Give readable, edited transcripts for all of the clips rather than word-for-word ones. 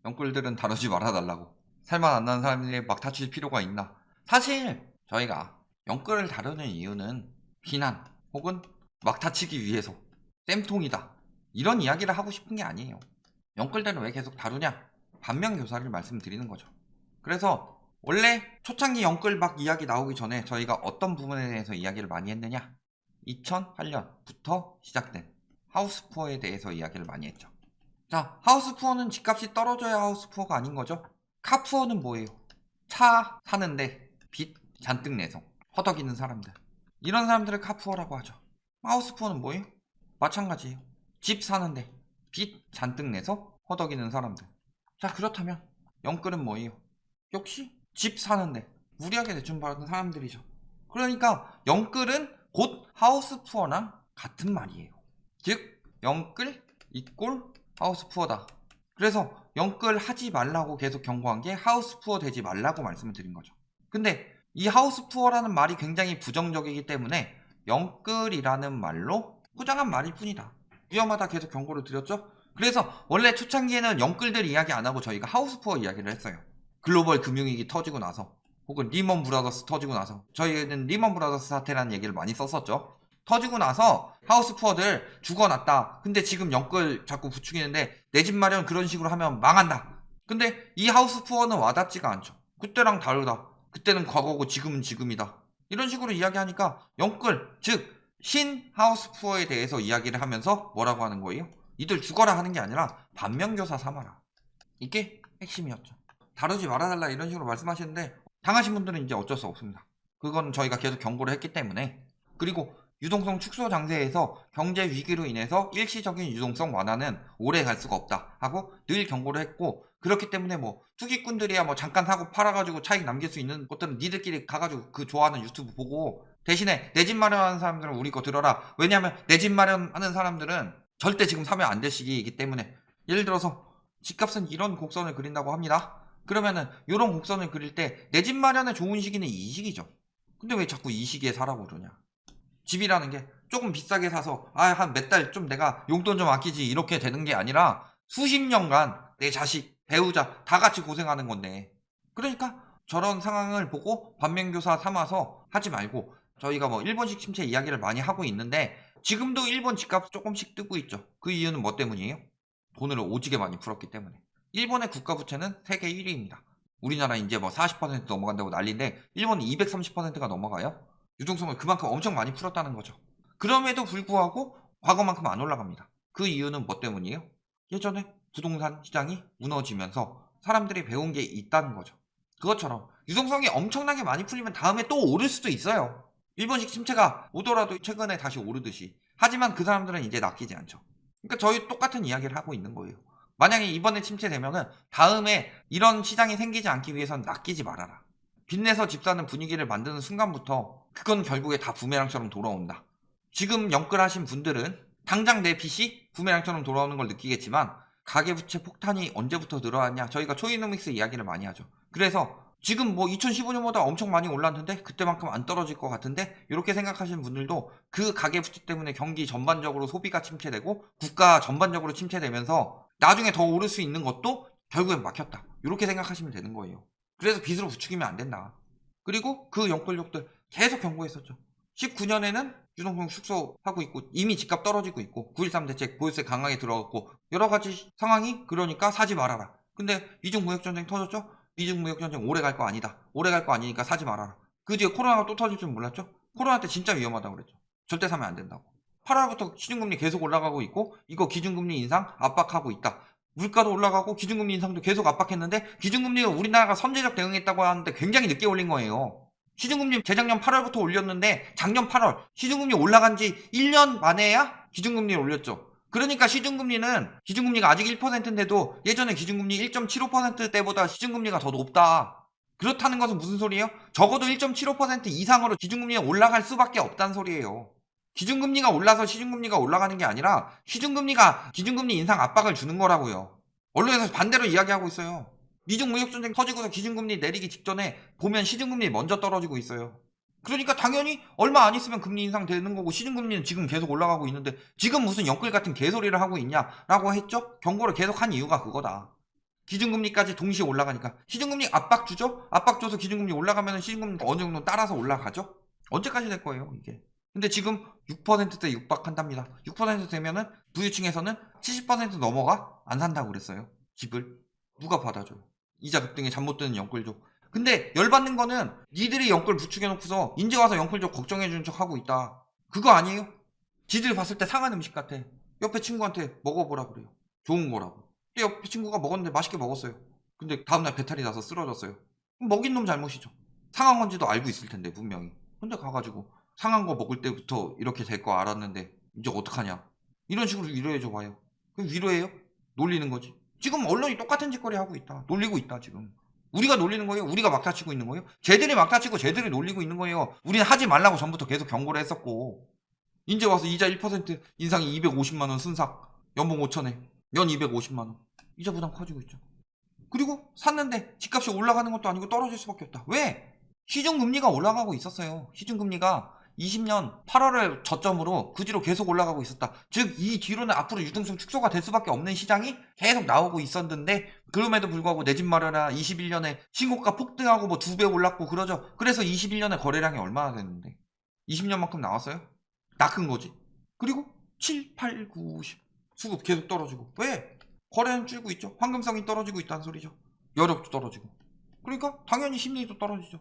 영끌들은 다루지 말아달라고. 살만 안 나는 사람들이 막 다칠 필요가 있나. 사실 저희가 영끌을 다루는 이유는 비난 혹은 막 다치기 위해서 땜통이다 이런 이야기를 하고 싶은 게 아니에요. 영끌들은 왜 계속 다루냐? 반면교사를 말씀드리는 거죠. 그래서 원래 초창기 영끌 막 이야기 나오기 전에 저희가 어떤 부분에 대해서 이야기를 많이 했느냐? 2008년부터 시작된 하우스푸어에 대해서 이야기를 많이 했죠. 자, 하우스푸어는 집값이 떨어져야 하우스푸어가 아닌 거죠. 카푸어는 뭐예요? 차 사는데 빚 잔뜩 내서 허덕이는 사람들, 이런 사람들을 카푸어라고 하죠. 하우스푸어는 뭐예요? 마찬가지예요. 집 사는데 빚 잔뜩 내서 허덕이는 사람들. 자, 그렇다면 영끌은 뭐예요? 역시 집 사는데 무리하게 대출 받은 사람들이죠. 그러니까 영끌은 곧 하우스푸어랑 같은 말이에요. 즉 영끌 이꼴 하우스푸어다. 그래서 영끌 하지 말라고 계속 경고한 게 하우스푸어 되지 말라고 말씀을 드린 거죠. 근데 이 하우스푸어라는 말이 굉장히 부정적이기 때문에 영끌이라는 말로 포장한 말일 뿐이다. 위험하다 계속 경고를 드렸죠. 그래서 원래 초창기에는 영끌들 이야기 안 하고 저희가 하우스푸어 이야기를 했어요. 글로벌 금융위기 터지고 나서 혹은 리먼 브라더스 터지고 나서 저희는 리먼 브라더스 사태라는 얘기를 많이 썼었죠. 터지고 나서 하우스푸어들 죽어났다. 근데 지금 영끌 자꾸 부추기는데 내 집 마련 그런 식으로 하면 망한다. 근데 이 하우스푸어는 와닿지가 않죠. 그때랑 다르다. 그때는 과거고 지금은 지금이다. 이런 식으로 이야기하니까 영끌, 즉 신 하우스푸어에 대해서 이야기를 하면서 뭐라고 하는 거예요? 이들 죽어라 하는 게 아니라 반면교사 삼아라. 이게 핵심이었죠. 다루지 말아달라 이런 식으로 말씀하시는데 당하신 분들은 이제 어쩔 수 없습니다. 그건 저희가 계속 경고를 했기 때문에. 그리고 유동성 축소 장세에서 경제 위기로 인해서 일시적인 유동성 완화는 오래 갈 수가 없다 하고 늘 경고를 했고, 그렇기 때문에 뭐 투기꾼들이야 뭐 잠깐 사고 팔아가지고 차익 남길 수 있는 것들은 니들끼리 가가지고 그 좋아하는 유튜브 보고, 대신에 내 집 마련하는 사람들은 우리 거 들어라. 왜냐하면 내 집 마련하는 사람들은 절대 지금 사면 안 될 시기이기 때문에. 예를 들어서 집값은 이런 곡선을 그린다고 합니다. 그러면은 이런 곡선을 그릴 때 내 집 마련에 좋은 시기는 이 시기죠. 근데 왜 자꾸 이 시기에 사라고 그러냐? 집이라는 게 조금 비싸게 사서 한 몇 달 좀 내가 용돈 좀 아끼지 이렇게 되는 게 아니라 수십 년간 내 자식, 배우자 다 같이 고생하는 건데. 그러니까 저런 상황을 보고 반면교사 삼아서 하지 말고, 저희가 뭐 일본식 침체 이야기를 많이 하고 있는데 지금도 일본 집값 조금씩 뜨고 있죠. 그 이유는 뭐 때문이에요? 돈을 오지게 많이 풀었기 때문에. 일본의 국가부채는 세계 1위입니다. 우리나라 이제 뭐 40% 넘어간다고 난리인데 일본은 230%가 넘어가요. 유동성을 그만큼 엄청 많이 풀었다는 거죠. 그럼에도 불구하고 과거만큼 안 올라갑니다. 그 이유는 뭐 때문이에요? 예전에 부동산 시장이 무너지면서 사람들이 배운 게 있다는 거죠. 그것처럼 유동성이 엄청나게 많이 풀리면 다음에 또 오를 수도 있어요. 일본식 침체가 오더라도 최근에 다시 오르듯이. 하지만 그 사람들은 이제 낚이지 않죠. 그러니까 저희 똑같은 이야기를 하고 있는 거예요. 만약에 이번에 침체되면은 다음에 이런 시장이 생기지 않기 위해서는 낚이지 말아라. 빚내서 집 사는 분위기를 만드는 순간부터 그건 결국에 다 부메랑처럼 돌아온다. 지금 영끌하신 분들은 당장 내 빚이 부메랑처럼 돌아오는 걸 느끼겠지만 가계부채 폭탄이 언제부터 늘어났냐? 저희가 초이노믹스 이야기를 많이 하죠. 그래서 지금 뭐 2015년보다 엄청 많이 올랐는데 그때만큼 안 떨어질 것 같은데, 이렇게 생각하시는 분들도 그 가계부채 때문에 경기 전반적으로 소비가 침체되고 국가 전반적으로 침체되면서 나중에 더 오를 수 있는 것도 결국엔 막혔다. 이렇게 생각하시면 되는 거예요. 그래서 빚으로 부추기면 안 된다. 그리고 그 영끌족들 계속 경고했었죠. 19년에는 유동성 축소하고 있고 이미 집값 떨어지고 있고 9.13 대책 보유세 강하게 들어갔고 여러 가지 상황이, 그러니까 사지 말아라. 근데 미중 무역전쟁 터졌죠? 미중 무역전쟁 오래 갈 거 아니다. 오래 갈 거 아니니까 사지 말아라. 그 뒤에 코로나가 또 터질 줄 몰랐죠? 코로나 때 진짜 위험하다고 그랬죠. 절대 사면 안 된다고. 8월부터 시중금리 계속 올라가고 있고 이거 기준금리 인상 압박하고 있다. 물가도 올라가고 기준금리 인상도 계속 압박했는데 기준금리가 우리나라가 선제적 대응했다고 하는데 굉장히 늦게 올린 거예요. 시중금리 재작년 8월부터 올렸는데 작년 8월 시중금리 올라간 지 1년 만에야 기준금리를 올렸죠. 그러니까 기준금리가 아직 1%인데도 예전에 기준금리 1.75% 때보다 시중금리가 더 높다. 그렇다는 것은 무슨 소리예요? 적어도 1.75% 이상으로 기준금리가 올라갈 수밖에 없다는 소리예요. 기준금리가 올라서 시중금리가 올라가는 게 아니라 시중금리가 기준금리 인상 압박을 주는 거라고요. 언론에서 반대로 이야기하고 있어요. 미중 무역전쟁 터지고서 기준금리 내리기 직전에 보면 시중금리 먼저 떨어지고 있어요. 그러니까 당연히 얼마 안 있으면 금리 인상 되는 거고, 시중금리는 지금 계속 올라가고 있는데 지금 무슨 영끌 같은 개소리를 하고 있냐라고 했죠. 경고를 계속 한 이유가 그거다. 기준금리까지 동시에 올라가니까 시중금리 압박 주죠? 압박 줘서 기준금리 올라가면 시중금리 어느 정도 따라서 올라가죠? 언제까지 될 거예요 이게? 근데 지금 6%대 육박한답니다. 6% 되면은 부유층에서는 70% 넘어가 안 산다고 그랬어요. 집을 누가 받아줘요? 이자 급등에 잠 못 드는 영끌 줘. 근데 열받는 거는 니들이 영끌 부추겨놓고서 인제 와서 영끌 줘 걱정해주는 척 하고 있다. 그거 아니에요? 지들이 봤을 때 상한 음식 같아. 옆에 친구한테 먹어보라 그래요. 좋은 거라고. 근데 옆에 친구가 먹었는데 맛있게 먹었어요. 근데 다음날 배탈이 나서 쓰러졌어요. 그럼 먹인 놈 잘못이죠. 상한 건지도 알고 있을 텐데 분명히. 근데 가가지고 상한 거 먹을 때부터 이렇게 될 거 알았는데 이제 어떡하냐. 이런 식으로 위로해줘 봐요. 그럼 위로해요? 놀리는 거지. 지금 언론이 똑같은 짓거리 하고 있다. 놀리고 있다 지금. 우리가 놀리는 거예요? 우리가 막다치고 있는 거예요? 쟤들이 막다치고 쟤들이 놀리고 있는 거예요. 우리는 하지 말라고 전부터 계속 경고를 했었고. 이제 와서 이자 1% 인상이 250만원 순삭. 연봉 5천에 연 250만원. 이자 부담 커지고 있죠. 그리고 샀는데 집값이 올라가는 것도 아니고 떨어질 수밖에 없다. 왜? 시중금리가 올라가고 있었어요. 시중금리가 20년 8월을 저점으로 그 뒤로 계속 올라가고 있었다. 즉 이 뒤로는 앞으로 유동성 축소가 될 수밖에 없는 시장이 계속 나오고 있었는데 그럼에도 불구하고 내 집 마련이나 21년에 신고가 폭등하고 뭐 2배 올랐고 그러죠. 그래서 21년에 거래량이 얼마나 됐는데 20년만큼 나왔어요? 낚은 거지. 그리고 7, 8, 9, 10 수급 계속 떨어지고. 왜? 거래는 줄고 있죠. 황금성이 떨어지고 있다는 소리죠. 여력도 떨어지고. 그러니까 당연히 심리도 떨어지죠.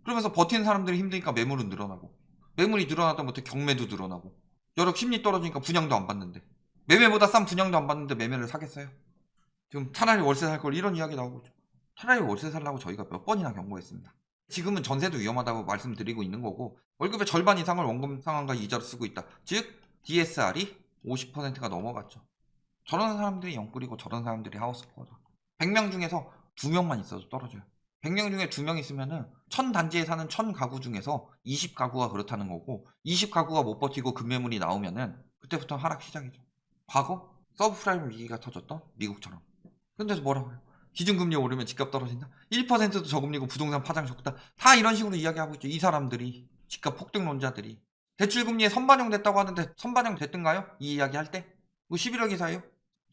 그러면서 버티는 사람들이 힘드니까 매물은 늘어나고, 매물이 늘어나다 못해 경매도 늘어나고, 여력 심리 떨어지니까 분양도 안 받는데, 매매보다 싼 분양도 안 받는데 매매를 사겠어요? 지금 차라리 월세 살 걸 이런 이야기 나오고 있죠. 차라리 월세 살라고 저희가 몇 번이나 경고했습니다. 지금은 전세도 위험하다고 말씀드리고 있는 거고, 월급의 절반 이상을 원금 상환과 이자로 쓰고 있다. 즉 DSR이 50%가 넘어갔죠. 저런 사람들이 영끌이고 저런 사람들이 하우스코어다. 100명 중에서 2명만 있어도 떨어져요. 100명 중에 2명 있으면은 1000단지에 사는 1000가구 중에서 20가구가 그렇다는 거고, 20가구가 못 버티고 급매물이 나오면은 그때부터 하락 시작이죠. 과거 서브프라임 위기가 터졌던 미국처럼. 근데서 뭐라고 해요? 기준금리 오르면 집값 떨어진다? 1%도 저금리고 부동산 파장 적다? 다 이런 식으로 이야기하고 있죠. 이 사람들이, 집값 폭등론자들이. 대출금리에 선반영 됐다고 하는데 선반영 됐던가요? 이 이야기 할 때? 뭐 11월 기사예요?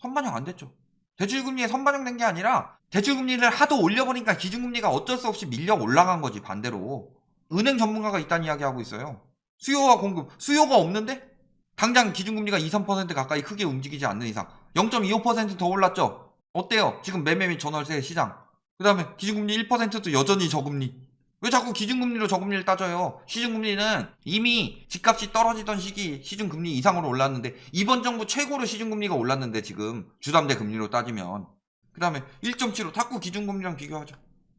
선반영 안 됐죠. 대출금리에 선반영된 게 아니라 대출금리를 하도 올려버리니까 기준금리가 어쩔 수 없이 밀려 올라간 거지. 반대로 은행 전문가가 있다는 이야기 하고 있어요. 수요와 공급, 수요가 없는데 당장 기준금리가 2, 3% 가까이 크게 움직이지 않는 이상 0.25% 더 올랐죠. 어때요? 지금 매매 및 전월세 시장. 그 다음에 기준금리 1%도 여전히 저금리. 왜 자꾸 기준금리로 저금리를 따져요? 시중금리는 이미 집값이 떨어지던 시기 시중금리 이상으로 올랐는데, 이번 정부 최고로 시중금리가 올랐는데 지금 주담대 금리로 따지면, 그 다음에 1.75 탁구 기준금리랑 비교하죠.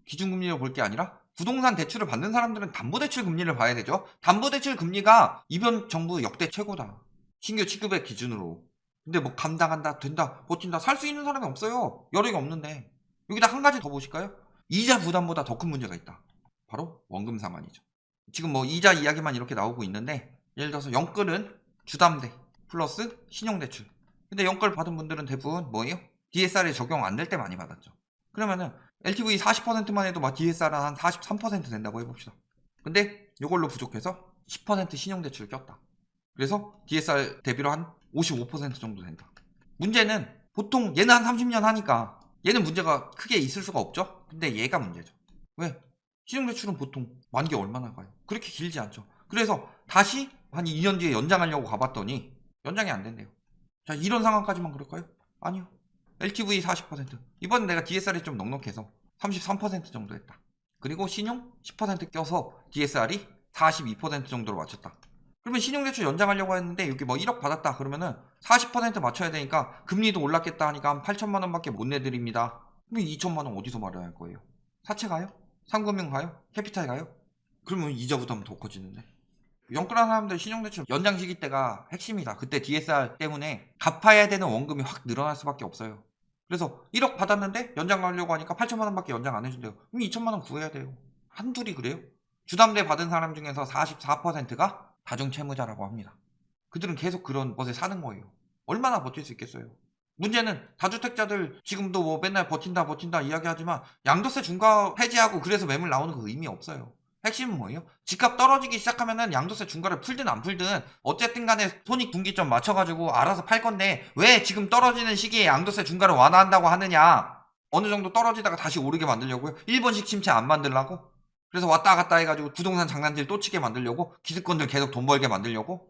기준금리로 볼 게 아니라 부동산 대출을 받는 사람들은 담보대출 금리를 봐야 되죠. 담보대출 금리가 이번 정부 역대 최고다. 신규 취급액 기준으로. 근데 뭐 감당한다, 된다, 버틴다, 살 수 있는 사람이 없어요. 여력이 없는데. 여기다 한 가지 더 보실까요? 이자 부담보다 더 큰 문제가 있다. 바로 원금 상환이죠. 지금 뭐 이자 이야기만 이렇게 나오고 있는데, 예를 들어서 영끌은 주담대 플러스 신용대출. 근데 영끌 받은 분들은 대부분 뭐예요? DSR에 적용 안 될 때 많이 받았죠. 그러면은 LTV 40%만 해도 막 DSR은 한 43% 된다고 해봅시다. 근데 이걸로 부족해서 10% 신용대출 꼈다. 그래서 DSR 대비로 한 55% 정도 된다. 문제는 보통 얘는 한 30년 하니까 얘는 문제가 크게 있을 수가 없죠. 근데 얘가 문제죠. 왜? 신용대출은 보통 만기 얼마나 가요? 그렇게 길지 않죠. 그래서 다시 한 2년 뒤에 연장하려고 가봤더니 연장이 안 된대요. 자, 이런 상황까지만 그럴까요? 아니요. LTV 40%. 이번엔 내가 DSR이 좀 넉넉해서 33% 정도 했다. 그리고 신용 10% 껴서 DSR이 42% 정도로 맞췄다. 그러면 신용대출 연장하려고 했는데 여기 뭐 1억 받았다 그러면은 40% 맞춰야 되니까 금리도 올랐겠다 하니까 한 8천만 원밖에 못 내드립니다. 그럼 2천만 원 어디서 마련할 거예요? 사채 가요? 상금융 가요? 캐피탈 가요? 그러면 이자 부담 더 커지는데. 영끌한 사람들 신용대출 연장 시기 때가 핵심이다. 그때 DSR 때문에 갚아야 되는 원금이 확 늘어날 수밖에 없어요. 그래서 1억 받았는데 연장 가려고 하니까 8천만 원밖에 연장 안 해준대요. 그럼 2천만 원 구해야 돼요. 한둘이 그래요? 주담대 받은 사람 중에서 44%가 다중채무자라고 합니다. 그들은 계속 그런 것에 사는 거예요. 얼마나 버틸 수 있겠어요? 문제는 다주택자들 지금도 뭐 맨날 버틴다 이야기하지만 양도세 중과 해지하고 그래서 매물 나오는 거 의미 없어요. 핵심은 뭐예요? 집값 떨어지기 시작하면은 양도세 중과를 풀든 안 풀든 어쨌든 간에 손익분기점 맞춰가지고 알아서 팔 건데 왜 지금 떨어지는 시기에 양도세 중과를 완화한다고 하느냐? 어느 정도 떨어지다가 다시 오르게 만들려고요. 1번씩 침체 안 만들라고. 그래서 왔다 갔다 해가지고 부동산 장난질 또 치게 만들려고. 기득권들 계속 돈 벌게 만들려고.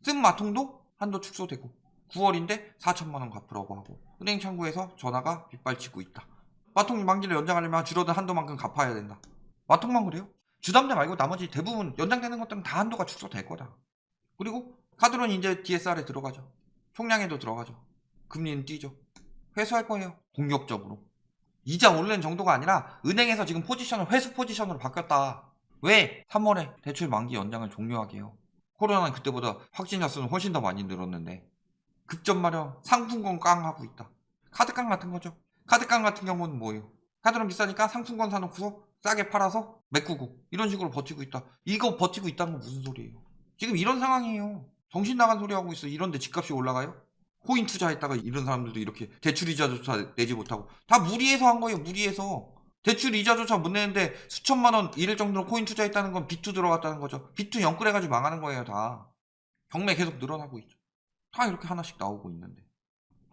쓴 마통도 한도 축소되고 9월인데 4천만원 갚으라고 하고 은행 창구에서 전화가 빗발치고 있다. 마통 만기를 연장하려면 줄어든 한도만큼 갚아야 된다. 마통만 그래요? 주담대 말고 나머지 대부분 연장되는 것들은 다 한도가 축소될 거다. 그리고 카드론 이제 DSR에 들어가죠. 총량에도 들어가죠. 금리는 뛰죠. 회수할 거예요. 공격적으로. 이자 오르는 정도가 아니라 은행에서 지금 포지션을 회수 포지션으로 바뀌었다. 왜? 3월에 대출 만기 연장을 종료하게 해요. 코로나는 그때보다 확진자 수는 훨씬 더 많이 늘었는데 급전 마련 상품권 깡 하고 있다. 카드깡 같은 거죠. 카드깡 같은 경우는 뭐예요? 카드론 비싸니까 상품권 사놓고서 싸게 팔아서 메꾸고 이런 식으로 버티고 있다. 이거 버티고 있다는 건 무슨 소리예요? 지금 이런 상황이에요. 정신 나간 소리 하고 있어. 이런데 집값이 올라가요? 코인 투자했다가 이런 사람들도 이렇게 대출 이자조차 내지 못하고 다 무리해서 한 거예요. 무리해서. 대출 이자조차 못 내는데 수천만 원 이럴 정도로 코인 투자했다는 건 B2 들어갔다는 거죠. B2 영끌해가지고 망하는 거예요. 다. 경매 계속 늘어나고 있죠. 다 이렇게 하나씩 나오고 있는데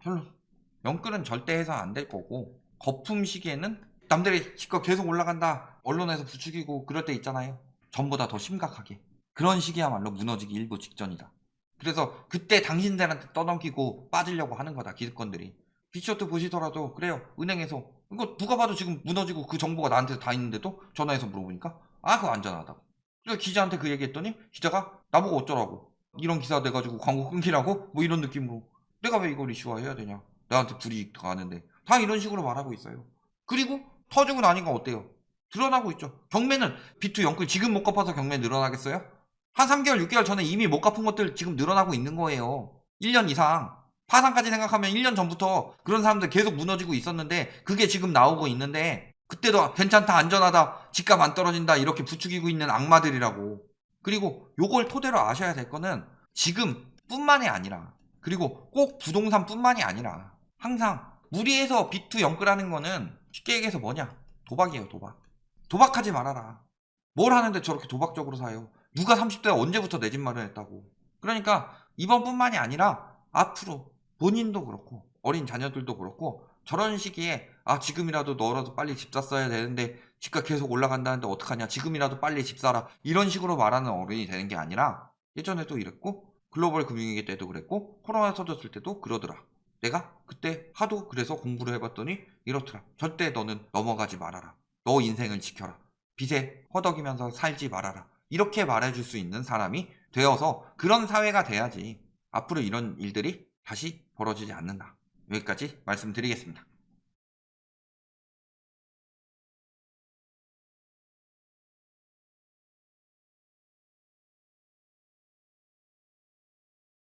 결론 영끌은 절대 해서 안 될 거고 거품 시기에는 남들이 집값 계속 올라간다 언론에서 부추기고 그럴 때 있잖아요. 전보다 더 심각하게 그런 시기야말로 무너지기 일보 직전이다. 그래서 그때 당신들한테 떠넘기고 빠지려고 하는 거다. 기득권들이. 비쇼트 보시더라도 그래요. 은행에서 이거 누가 봐도 지금 무너지고 그 정보가 나한테 다 있는데도 전화해서 물어보니까 아 그거 안전하다고. 그래서 기자한테 그 얘기했더니 기자가 나보고 어쩌라고 이런 기사 내가지고 광고 끊기라고 뭐 이런 느낌으로 내가 왜 이걸 이슈화해야 되냐 나한테 불이익 가는데 다 이런 식으로 말하고 있어요. 그리고 터지고 나니까 어때요? 드러나고 있죠. 경매는 B2 영끌 지금 못 갚아서 경매 늘어나겠어요? 한 3개월 6개월 전에 이미 못 갚은 것들 지금 늘어나고 있는 거예요. 1년 이상 파산까지 생각하면 1년 전부터 그런 사람들 계속 무너지고 있었는데 그게 지금 나오고 있는데 그때도 괜찮다 안전하다 집값 안 떨어진다 이렇게 부추기고 있는 악마들이라고. 그리고 요걸 토대로 아셔야 될 거는 지금 뿐만이 아니라 그리고 꼭 부동산 뿐만이 아니라 항상 무리해서 B2 영끌하는 거는 쉽게 얘기해서 뭐냐 도박이에요. 도박하지 말아라. 뭘 하는데 저렇게 도박적으로 사요. 누가 30대에 언제부터 내 집 마련했다고. 그러니까 이번뿐만이 아니라 앞으로 본인도 그렇고 어린 자녀들도 그렇고 저런 시기에 아 지금이라도 너라도 빨리 집 샀어야 되는데 집값 계속 올라간다는데 어떡하냐 지금이라도 빨리 집 사라 이런 식으로 말하는 어른이 되는 게 아니라 예전에도 이랬고 글로벌 금융위기 때도 그랬고 코로나 터졌을 때도 그러더라. 내가 그때 하도 그래서 공부를 해봤더니 이렇더라. 절대 너는 넘어가지 말아라. 너 인생을 지켜라. 빚에 허덕이면서 살지 말아라. 이렇게 말해줄 수 있는 사람이 되어서 그런 사회가 돼야지 앞으로 이런 일들이 다시 벌어지지 않는다. 여기까지 말씀드리겠습니다.